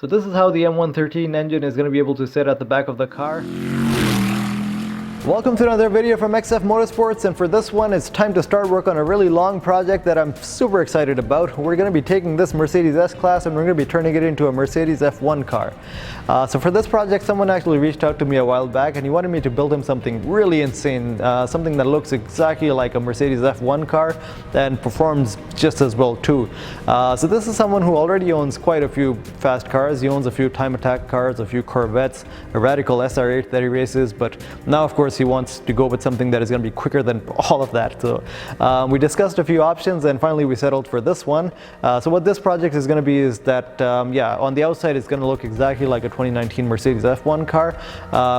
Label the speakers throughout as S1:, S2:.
S1: So this is how the M113 engine is going to be able to sit at the back of the car. Welcome to another video from XF Motorsports, and for this one it's time to start work on a really long project that I'm super excited about. We're going to be taking this Mercedes S-Class and we're going to be turning it into a Mercedes F1 car. So for this project, someone actually reached out to me a while back and he wanted me to build him something really insane, something that looks exactly like a Mercedes F1 car and performs just as well too. So this is someone who already owns quite a few fast cars. He owns a few time attack cars, a few Corvettes, a radical SR8 that he races, but now of course he wants to go with something that is going to be quicker than all of that. So we discussed a few options and finally we settled for this one. So what this project is going to be is that, yeah, on the outside it's going to look exactly like a 2019 Mercedes F1 car.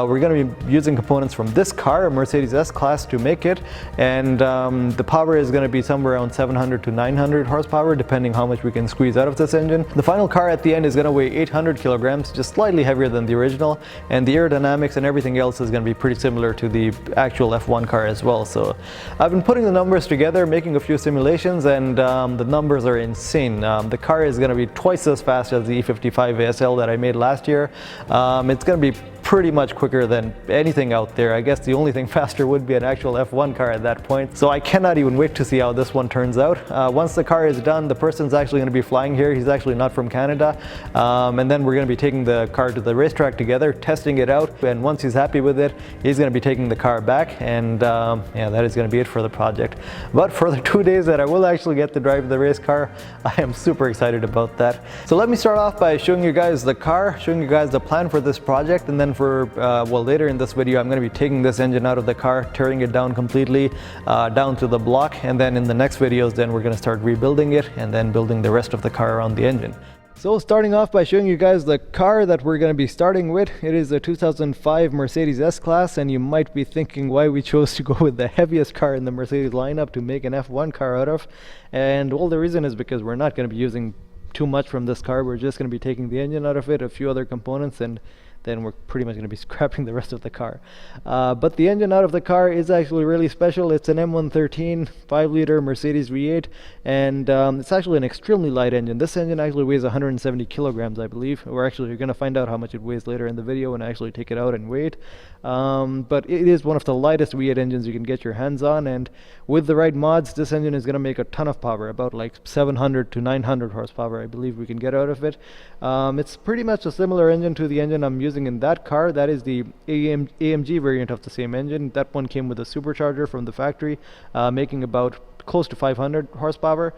S1: We're going to be using components from this car, a Mercedes S-Class, to make it, and the power is going to be somewhere around 700 to 900 horsepower depending how much we can squeeze out of this engine. The final car at the end is going to weigh 800 kilograms, just slightly heavier than the original, and the aerodynamics and everything else is going to be pretty similar to the actual F1 car as well. So I've been putting the numbers together, making a few simulations, and the numbers are insane. The car is going to be twice as fast as the E55 ASL that I made last year. It's going to be pretty much quicker than anything out there. I guess the only thing faster would be an actual F1 car at that point. So I cannot even wait to see how this one turns out. Once the car is done, the person's actually going to be flying here. He's actually not from Canada. And then we're going to be taking the car to the racetrack together, testing it out. And once he's happy with it, he's going to be taking the car back. And yeah, that is going to be it for the project. But for the 2 days that I will actually get to drive the race car, I am super excited about that. So let me start off by showing you guys the car, showing you guys the plan for this project, and then well, later in this video I'm going to be taking this engine out of the car, tearing it down completely, down to the block, and then in the next videos then we're going to start rebuilding it and then building the rest of the car around the engine. So starting off by showing you guys the car that we're going to be starting with. It is a 2005 Mercedes S-Class, and you might be thinking why we chose to go with the heaviest car in the Mercedes lineup to make an F1 car out of. And well, the reason is because we're not going to be using too much from this car. We're just going to be taking the engine out of it, a few other components, and then we're pretty much going to be scrapping the rest of the car. But the engine out of the car is actually really special. It's an M113 5-liter Mercedes V8, and it's actually an extremely light engine. This engine actually weighs 170 kilograms, I believe. Or actually, you're going to find out how much it weighs later in the video when I actually take it out and weigh it. But it is one of the lightest V8 engines you can get your hands on, and with the right mods, this engine is going to make a ton of power, about like 700 to 900 horsepower, I believe we can get out of it. It's pretty much a similar engine to the engine I'm using in that car. That is the AMG variant of the same engine. That one came with a supercharger from the factory, making about close to 500 horsepower.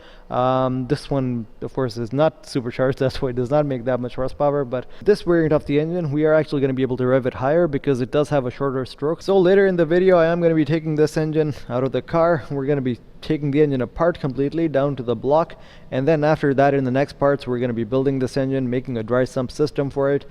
S1: This one of course is not supercharged, that's why it does not make that much horsepower, but this variant of the engine we are actually going to be able to rev it higher because it does have a shorter stroke. So later in the video I am going to be taking this engine out of the car. We're going to be taking the engine apart completely down to the block, and then after that in the next parts we're going to be building this engine, making a dry sump system for it,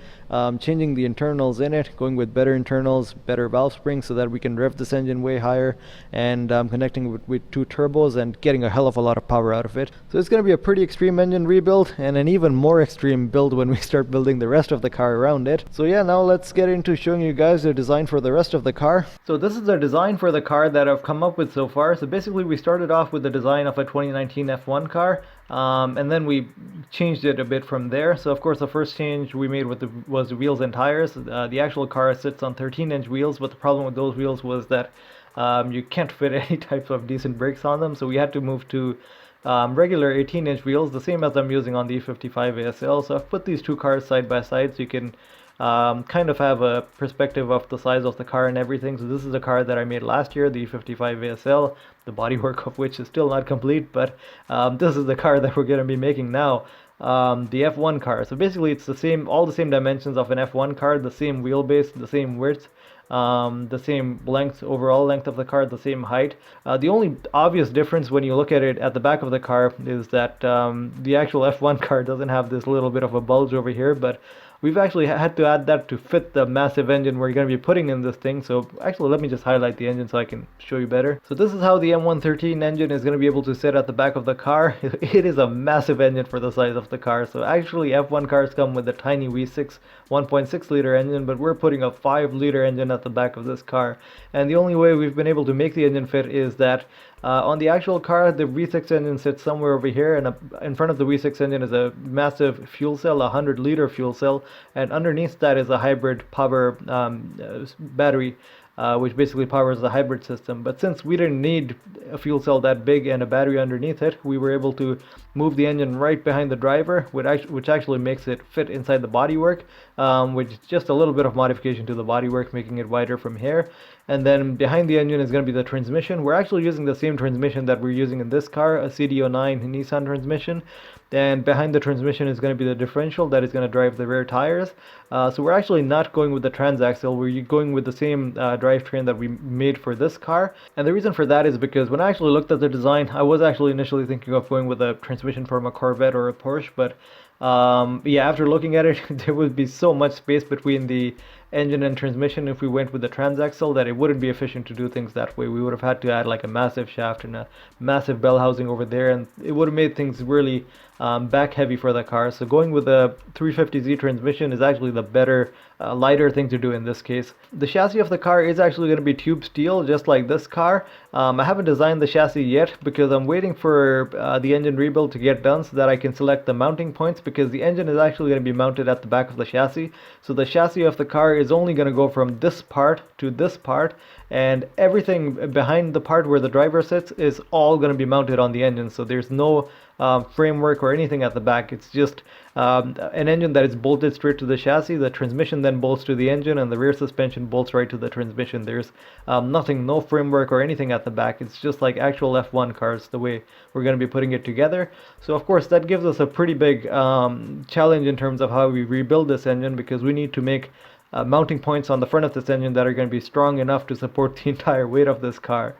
S1: changing the internals in it, going with better internals, better valve springs so that we can rev this engine way higher, and connecting with two turbos and getting a hell of a lot of power out of it. So it's going to be a pretty extreme engine rebuild, and an even more extreme build when we start building the rest of the car around it. So yeah, now let's get into showing you guys the design for the rest of the car. So this is the design for the car that I've come up with so far. So basically we started off with the design of a 2019 F1 car, and then we changed it a bit from there. So of course the first change we made was the wheels and tires. The actual car sits on 13-inch wheels, but the problem with those wheels was that you can't fit any type of decent brakes on them, so we had to move to regular 18-inch wheels, the same as I'm using on the E55 ASL. So I've put these two cars side by side so you can kind of have a perspective of the size of the car and everything. So this is a car that I made last year, the E55 ASL, the bodywork of which is still not complete, but this is the car that we're going to be making now, the F1 car. So basically it's the same, all the same dimensions of an F1 car, the same wheelbase, the same width, the same length, overall length of the car, the same height. The only obvious difference when you look at it at the back of the car is that the actual F1 car doesn't have this little bit of a bulge over here, but we've actually had to add that to fit the massive engine we're going to be putting in this thing. So actually, let me just highlight the engine so I can show you better. So this is how the M113 engine is going to be able to sit at the back of the car. It is a massive engine for the size of the car. So actually F1 cars come with a tiny V6 1.6 liter engine, but we're putting a 5 liter engine at the back of this car. And the only way we've been able to make the engine fit is that on the actual car, the V6 engine sits somewhere over here, and in front of the V6 engine is a massive fuel cell, a 100 liter fuel cell, and underneath that is a hybrid power battery, which basically powers the hybrid system. But since we didn't need a fuel cell that big and a battery underneath it, we were able to move the engine right behind the driver, which actually makes it fit inside the bodywork, which is just a little bit of modification to the bodywork, making it wider from here. And then behind the engine is going to be the transmission. We're actually using the same transmission that we're using in this car, a CD09 Nissan transmission. And behind the transmission is going to be the differential that is going to drive the rear tires. So we're actually not going with the transaxle, we're going with the same drivetrain that we made for this car. And the reason for that is because when I actually looked at the design, I was actually initially thinking of going with a transmission from a Corvette or a Porsche, but yeah, after looking at it, there would be so much space between the engine and transmission if we went with the transaxle that it wouldn't be efficient to do things that way. We would have had to add like a massive shaft and a massive bell housing over there, and it would have made things really back heavy for the car. So going with the 350Z transmission is actually the better, lighter thing to do in this case. The chassis of the car is actually going to be tube steel, just like this car. I haven't designed the chassis yet because I'm waiting for the engine rebuild to get done so that I can select the mounting points, because the engine is actually going to be mounted at the back of the chassis. So the chassis of the car is only going to go from this part to this part, and everything behind the part where the driver sits is all going to be mounted on the engine. So there's no framework or anything at the back. It's just an engine that is bolted straight to the chassis. The transmission then bolts to the engine, and the rear suspension bolts right to the transmission. There's nothing, no framework or anything at the back. It's just like actual F1 cars, the way we're going to be putting it together. So of course that gives us a pretty big challenge in terms of how we rebuild this engine, because we need to make mounting points on the front of this engine that are going to be strong enough to support the entire weight of this car.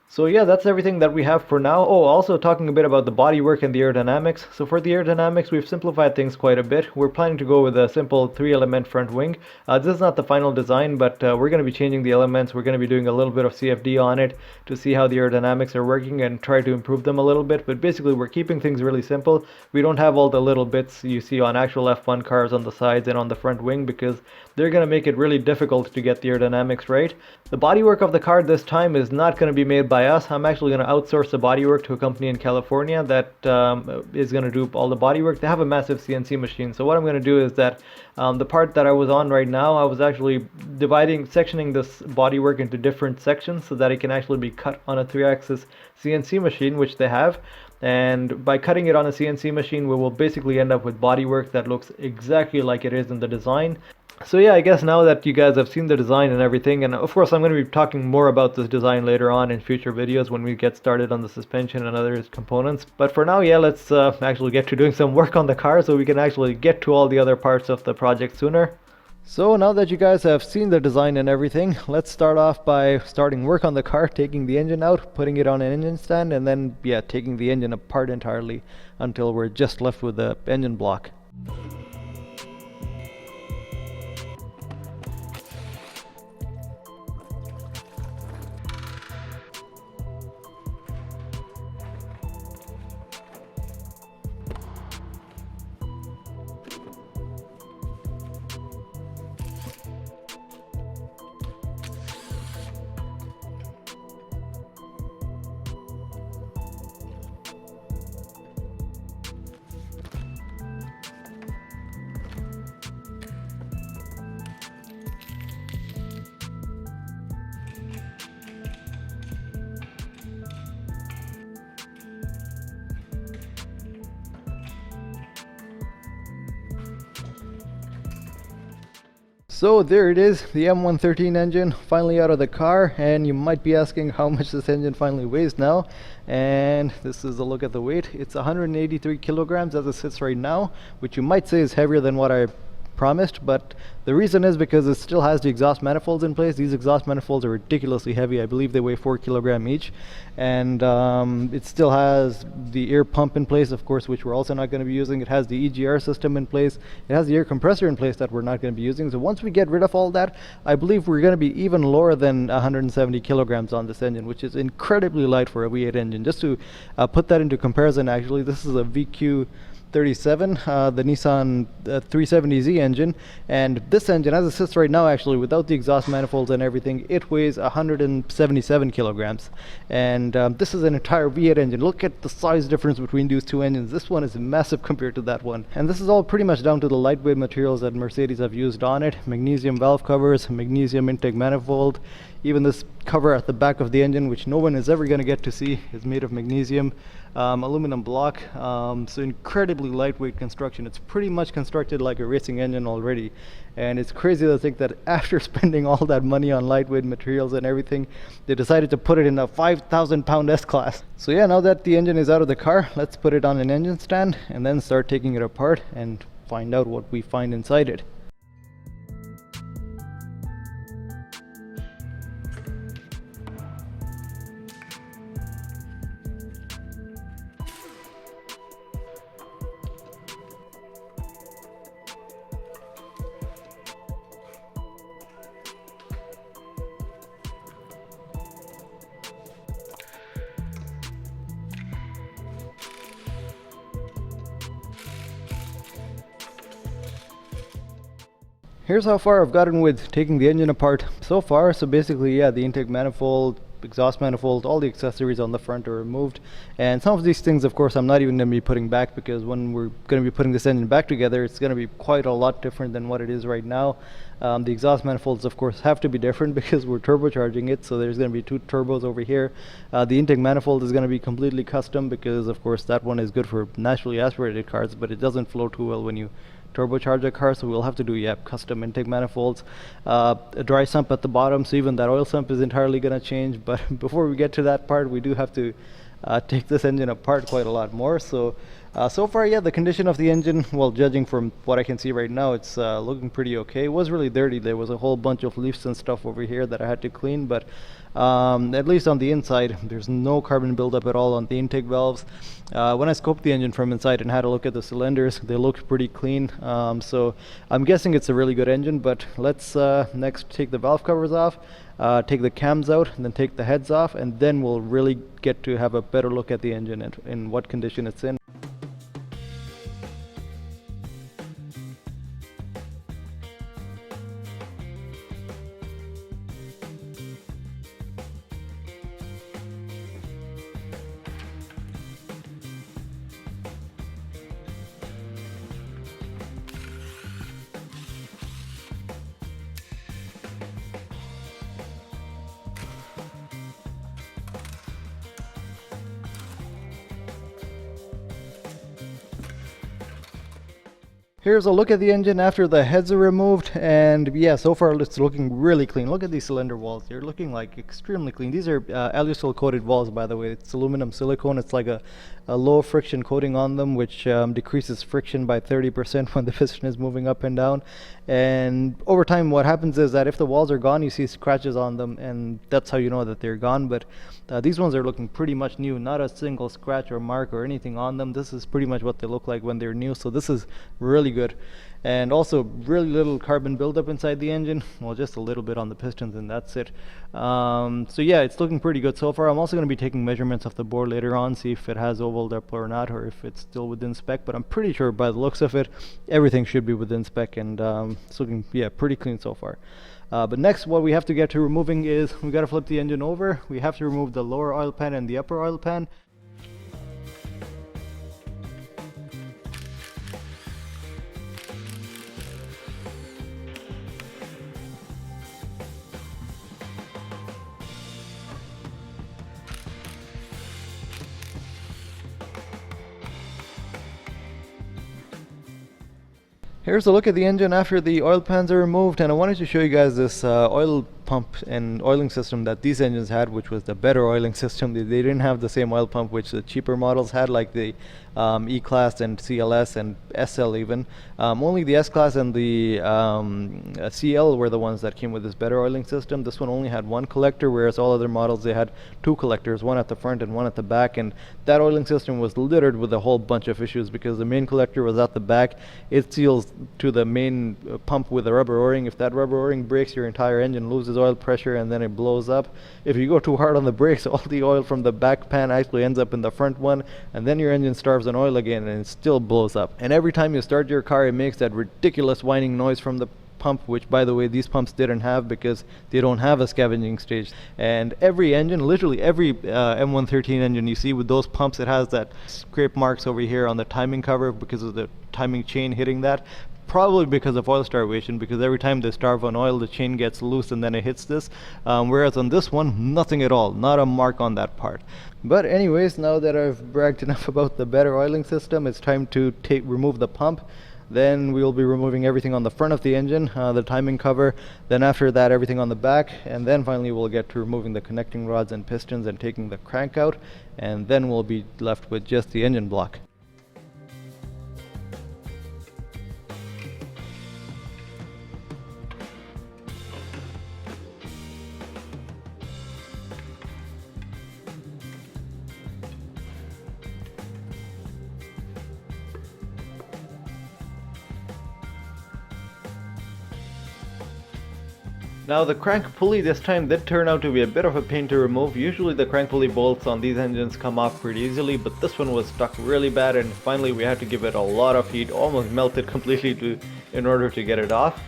S1: So yeah, that's everything that we have for now. Oh, also talking a bit about the bodywork and the aerodynamics. So for the aerodynamics, we've simplified things quite a bit. We're planning to go with a simple 3-element front wing. This is not the final design, but we're going to be changing the elements. We're going to be doing a little bit of CFD on it to see how the aerodynamics are working and try to improve them a little bit. But basically, we're keeping things really simple. We don't have all the little bits you see on actual F1 cars on the sides and on the front wing, because they're going to make it really difficult to get the aerodynamics right. The bodywork of the car this time is not going to be made by us. I'm actually going to outsource the bodywork to a company in California that is going to do all the bodywork. They have a massive CNC machine. So what I'm going to do is that the part that I was on right now, I was actually sectioning this bodywork into different sections so that it can actually be cut on a 3-axis CNC machine, which they have. And by cutting it on a CNC machine, we will basically end up with bodywork that looks exactly like it is in the design. So yeah, I guess now that you guys have seen the design and everything, and of course I'm going to be talking more about this design later on in future videos when we get started on the suspension and other components. But for now, yeah, let's actually get to doing some work on the car so we can actually get to all the other parts of the project sooner. So now that you guys have seen the design and everything, let's start off by starting work on the car, taking the engine out, putting it on an engine stand, and then yeah, taking the engine apart entirely until we're just left with the engine block. So there it is, the M113 engine finally out of the car, and you might be asking how much this engine finally weighs now. And this is a look at the weight. It's 183 kilograms as it sits right now, which you might say is heavier than what I promised, but the reason is because it still has the exhaust manifolds in place. These exhaust manifolds are ridiculously heavy. I believe they weigh 4 kilograms each, and it still has the air pump in place, of course, which we're also not going to be using. It has the EGR system in place. It has the air compressor in place that we're not going to be using. So once we get rid of all that, I believe we're going to be even lower than 170 kilograms on this engine, which is incredibly light for a V8 engine. Just to put that into comparison, actually, this is a VQ 37, the Nissan 370Z engine, and this engine, as it sits right now, actually without the exhaust manifolds and everything, it weighs 177 kilograms, and this is an entire V8 engine. Look at the size difference between these two engines. This one is massive compared to that one, and this is all pretty much down to the lightweight materials that Mercedes have used on it. Magnesium valve covers, magnesium intake manifold, even this cover at the back of the engine, which no one is ever going to get to see, is made of magnesium. Aluminum block, so incredibly lightweight construction. It's pretty much constructed like a racing engine already, and it's crazy to think that after spending all that money on lightweight materials and everything, they decided to put it in a 5,000 pound S-Class. So yeah, now that the engine is out of the car, let's put it on an engine stand and then start taking it apart and find out what we find inside it. Here's how far I've gotten with taking the engine apart so far. So basically, yeah, the intake manifold, exhaust manifold, all the accessories on the front are removed, and some of these things, of course, I'm not even going to be putting back, because when we're going to be putting this engine back together, it's going to be quite a lot different than what it is right now. The exhaust manifolds, of course, have to be different because we're turbocharging it, so there's going to be 2 turbos over here. The intake manifold is going to be completely custom because, of course, that one is good for naturally aspirated cars, but it doesn't flow too well when you turbocharge a car, so we'll have to do custom intake manifolds. A dry sump at the bottom, so even that oil sump is entirely going to change. But before we get to that part, we do have to take this engine apart quite a lot more. So so far, yeah, the condition of the engine, well, judging from what I can see right now, it's looking pretty okay. It was really dirty. There was a whole bunch of leaves and stuff over here that I had to clean, but at least on the inside, there's no carbon buildup at all on the intake valves. When I scoped the engine from inside and had a look at the cylinders, they looked pretty clean. So I'm guessing it's a really good engine, but let's next take the valve covers off, take the cams out, and then take the heads off, and then we'll really get to have a better look at the engine and in what condition it's in. Here's a look at the engine after the heads are removed, and yeah, so far it's looking really clean. Look at these cylinder walls. They're looking like extremely clean. These are alusil coated walls, by the way. It's aluminum silicone. It's like a low friction coating on them, which decreases friction by 30% when the piston is moving up and down. And over time, what happens is that if the walls are gone, you see scratches on them, and that's how you know that they're gone. But these ones are looking pretty much new. Not a single scratch or mark or anything on them. This is pretty much what they look like when they're new. So this is really good. And also really little carbon buildup inside the engine. Well, just a little bit on the pistons, and that's it. So yeah, it's looking pretty good so far. I'm also going to be taking measurements of the bore later on, see if it has ovaled up or not, or if it's still within spec. But I'm pretty sure by the looks of it, everything should be within spec, and it's looking, yeah, pretty clean so far. But next, what we have to get to removing is we got to flip the engine over. We have to remove the lower oil pan and the upper oil pan. Here's a look at the engine after the oil pans are removed, and I wanted to show you guys this oil pump and oiling system that these engines had, which was the better oiling system. They didn't have the same oil pump which the cheaper models had, like the E-Class and CLS and SL even. Only the S-Class and the CL were the ones that came with this better oiling system. This one only had one collector, whereas all other models, they had two collectors, one at the front and one at the back. And that oiling system was littered with a whole bunch of issues because the main collector was at the back. It seals to the main pump with a rubber o-ring. If that rubber o-ring breaks, your entire engine loses oil pressure and then it blows up. If you go too hard on the brakes, all the oil from the back pan actually ends up in the front one, and then your engine starves on oil again and it still blows up. And every time you start your car, it makes that ridiculous whining noise from the pump, which by the way these pumps didn't have because they don't have a scavenging stage. And every engine, literally every M113 engine you see with those pumps, it has that scrape marks over here on the timing cover because of the timing chain hitting that. Probably because of oil starvation, because every time they starve on oil, the chain gets loose and then it hits this. Whereas on this one, nothing at all, not a mark on that part. But anyways, now that I've bragged enough about the better oiling system, it's time to remove the pump. Then we will be removing everything on the front of the engine, the timing cover. Then after that, everything on the back. And then finally we'll get to removing the connecting rods and pistons and taking the crank out. And then we'll be left with just the engine block. Now the crank pulley this time did turn out to be a bit of a pain to remove. Usually the crank pulley bolts on these engines come off pretty easily, but this one was stuck really bad, and finally we had to give it a lot of heat, almost melted completely in order to get it off.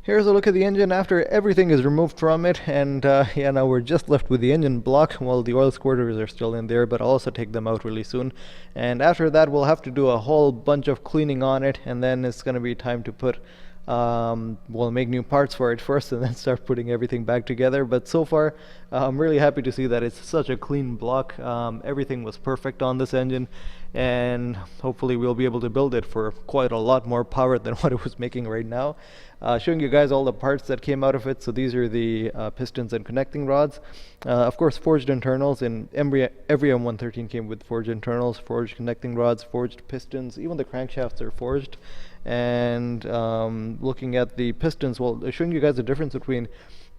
S1: Here's a look at the engine after everything is removed from it, and yeah, now we're just left with the engine block. Well, the oil squirters are still in there, but I'll also take them out really soon. And after that, we'll have to do a whole bunch of cleaning on it, and then it's going to be time to put we'll make new parts for it first and then start putting everything back together. But so far I'm really happy to see that it's such a clean block. Everything was perfect on this engine, and hopefully we'll be able to build it for quite a lot more power than what it was making right now. Showing you guys all the parts that came out of it. So these are the pistons and connecting rods, of course forged internals, and every M113 came with forged internals, forged connecting rods, forged pistons, even the crankshafts are forged. And looking at the pistons, well, showing you guys the difference between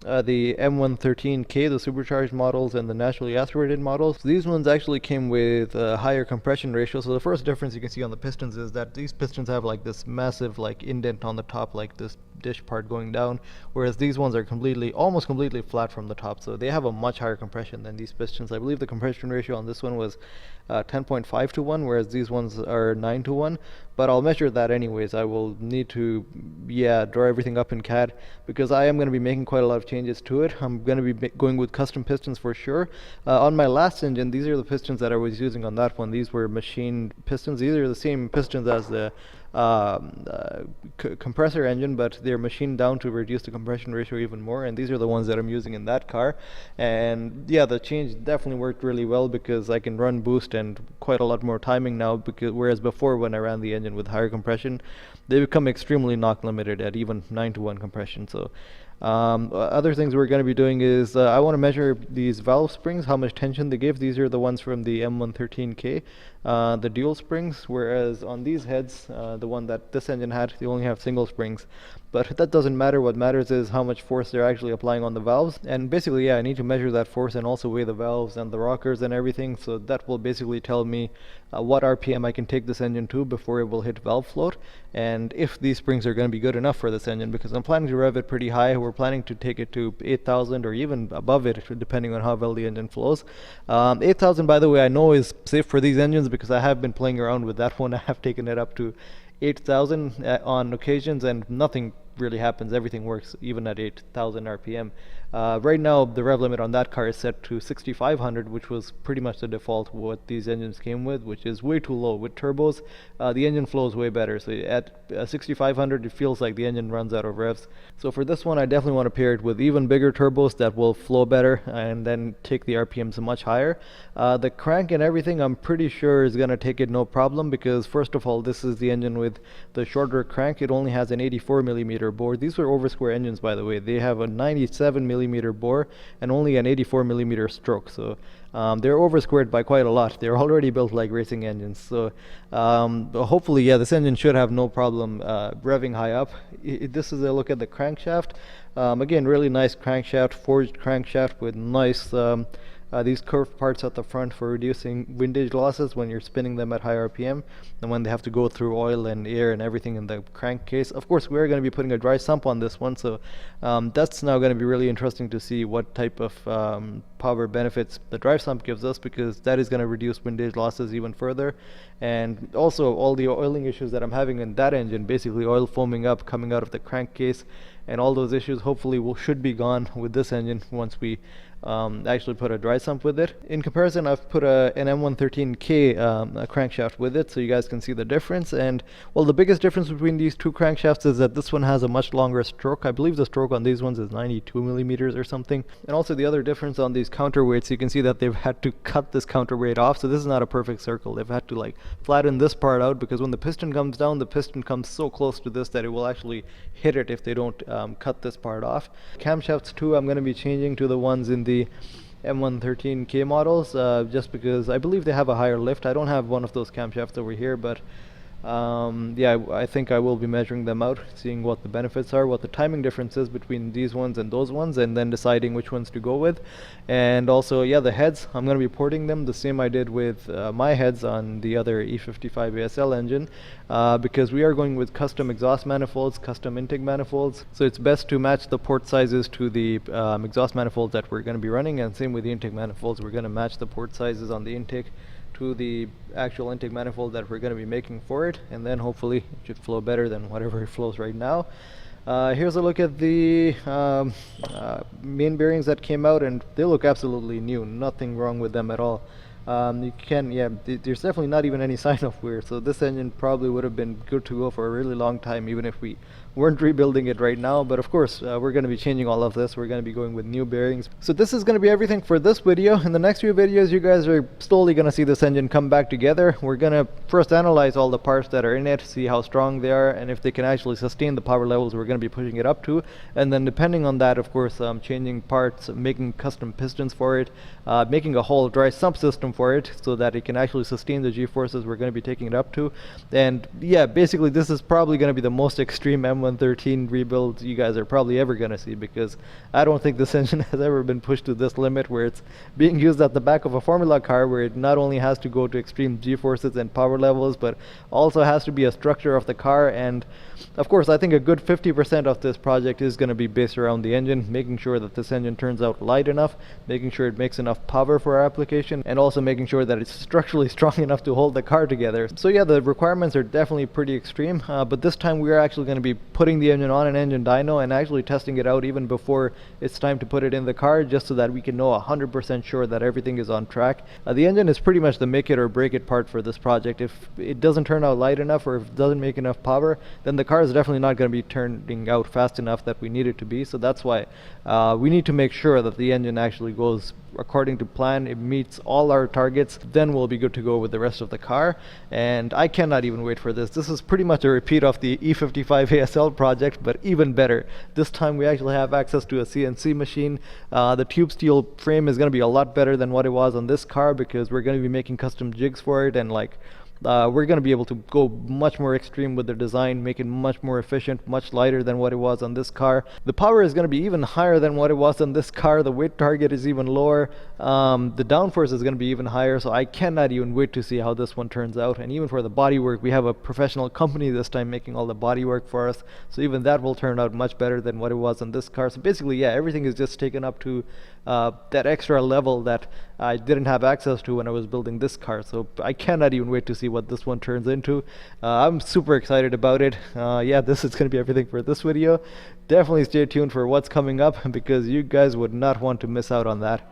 S1: the M113K, the supercharged models, and the naturally aspirated models. These ones actually came with a higher compression ratio. So the first difference you can see on the pistons is that these pistons have like this massive like indent on the top, like this dish part going down, whereas these ones are almost completely flat from the top. So they have a much higher compression than these pistons. I believe the compression ratio on this one was 10.5 to 1, whereas these ones are 9 to 1. But I'll measure that anyways. I will need to draw everything up in CAD, because I am going to be making quite a lot of changes to it. I'm going to be going with custom pistons for sure. On my last engine, these are the pistons that I was using on that one. These were machined pistons. These are the same pistons as the compressor engine, but they're machined down to reduce the compression ratio even more, and these are the ones that I'm using in that car. And yeah, the change definitely worked really well, because I can run boost and quite a lot more timing now, because whereas before when I ran the engine with higher compression, they become extremely knock limited at even 9 to 1 compression. So other things we're going to be doing is I want to measure these valve springs, how much tension they give. These are the ones from the M113K, the dual springs, whereas on these heads, the one that this engine had, they only have single springs. But that doesn't matter. What matters is how much force they're actually applying on the valves. And basically, yeah, I need to measure that force and also weigh the valves and the rockers and everything. So that will basically tell me what RPM I can take this engine to before it will hit valve float, and if these springs are going to be good enough for this engine, because I'm planning to rev it pretty high. We're planning to take it to 8,000 or even above it, depending on how well the engine flows. 8,000, by the way, I know is safe for these engines, because I have been playing around with that one. I have taken it up to 8,000 on occasions, and nothing really happens. Everything works even at 8,000 RPM. Right now, the rev limit on that car is set to 6,500, which was pretty much the default what these engines came with, which is way too low. With turbos, the engine flows way better. So at 6,500, it feels like the engine runs out of revs. So for this one, I definitely want to pair it with even bigger turbos that will flow better and then take the RPMs much higher. The crank and everything, I'm pretty sure is going to take it no problem, because first of all, this is the engine with the shorter crank. It only has an 84 millimeter bore. These were over square engines, by the way. They have a 97 millimeter bore and only an 84 millimeter stroke. So they're over squared by quite a lot. They're already built like racing engines. So hopefully, yeah, this engine should have no problem revving high up. This is a look at the crankshaft. Again, really nice crankshaft, forged crankshaft with nice these curved parts at the front for reducing windage losses when you're spinning them at high RPM, and when they have to go through oil and air and everything in the crankcase. Of course, we're going to be putting a dry sump on this one, so that's now going to be really interesting to see what type of power benefits the dry sump gives us, because that is going to reduce windage losses even further. And also all the oiling issues that I'm having in that engine, basically oil foaming up coming out of the crankcase, and all those issues hopefully should be gone with this engine once we actually put a dry sump with it. In comparison, I've put an M113K crankshaft with it, so you guys can see the difference. And well, the biggest difference between these two crankshafts is that this one has a much longer stroke. I believe the stroke on these ones is 92 millimeters or something. And also the other difference on these counterweights, you can see that they've had to cut this counterweight off, so this is not a perfect circle. They've had to like flatten this part out, because when the piston comes down, the piston comes so close to this that it will actually hit it if they don't cut this part off. Camshafts too, I'm going to be changing to the ones in the M113K models, just because I believe they have a higher lift. I don't have one of those camshafts over here, but yeah, I think I will be measuring them out, seeing what the benefits are, what the timing difference is between these ones and those ones, and then deciding which ones to go with. And also, yeah, the heads, I'm going to be porting them the same I did with my heads on the other E55 ASL engine, because we are going with custom exhaust manifolds, custom intake manifolds, so it's best to match the port sizes to the exhaust manifolds that we're going to be running, and same with the intake manifolds. We're going to match the port sizes on the intake to the actual intake manifold that we're going to be making for it, and then hopefully it should flow better than whatever it flows right now. Here's a look at the main bearings that came out, and they look absolutely new. Nothing wrong with them at all. You can, yeah, there's definitely not even any sign of wear, so this engine probably would have been good to go for a really long time, even if we weren't rebuilding it right now. But of course, we're going to be changing all of this. We're going to be going with new bearings. So this is going to be everything for this video. In the next few videos, you guys are slowly going to see this engine come back together. We're going to first analyze all the parts that are in it, see how strong they are, and if they can actually sustain the power levels we're going to be pushing it up to. And then depending on that, of course, changing parts, making custom pistons for it, making a whole dry sump system for it so that it can actually sustain the G-forces we're going to be taking it up to. And yeah, basically this is probably going to be the most extreme M113 rebuild you guys are probably ever going to see, because I don't think this engine has ever been pushed to this limit, where it's being used at the back of a Formula car, where it not only has to go to extreme G-forces and power levels, but also has to be a structure of the car. And of course, I think a good 50% of this project is going to be based around the engine, making sure that this engine turns out light enough, making sure it makes enough power for our application, and also making sure that it's structurally strong enough to hold the car together. So yeah, the requirements are definitely pretty extreme, but this time we're actually going to be putting the engine on an engine dyno and actually testing it out even before it's time to put it in the car, just so that we can know 100% sure that everything is on track. The engine is pretty much the make it or break it part for this project. If it doesn't turn out light enough, or if it doesn't make enough power, then the car is definitely not going to be turning out fast enough that we need it to be. So that's why we need to make sure that the engine actually goes according to plan, it meets all our targets, then we'll be good to go with the rest of the car. And I cannot even wait for this. This is pretty much a repeat of the E55 ASL project, but even better. This time we actually have access to a CNC machine. The tube steel frame is going to be a lot better than what it was on this car, because we're going to be making custom jigs for it, and like we're going to be able to go much more extreme with the design, make it much more efficient, much lighter than what it was on this car. The power is going to be even higher than what it was on this car. The weight target is even lower. The downforce is going to be even higher, so I cannot even wait to see how this one turns out. And even for the bodywork, we have a professional company this time making all the bodywork for us, so even that will turn out much better than what it was on this car. So basically, yeah, everything is just taken up to that extra level that I didn't have access to when I was building this car. So I cannot even wait to see what this one turns into. I'm super excited about it. Yeah, this is going to be everything for this video. Definitely stay tuned for what's coming up because you guys would not want to miss out on that.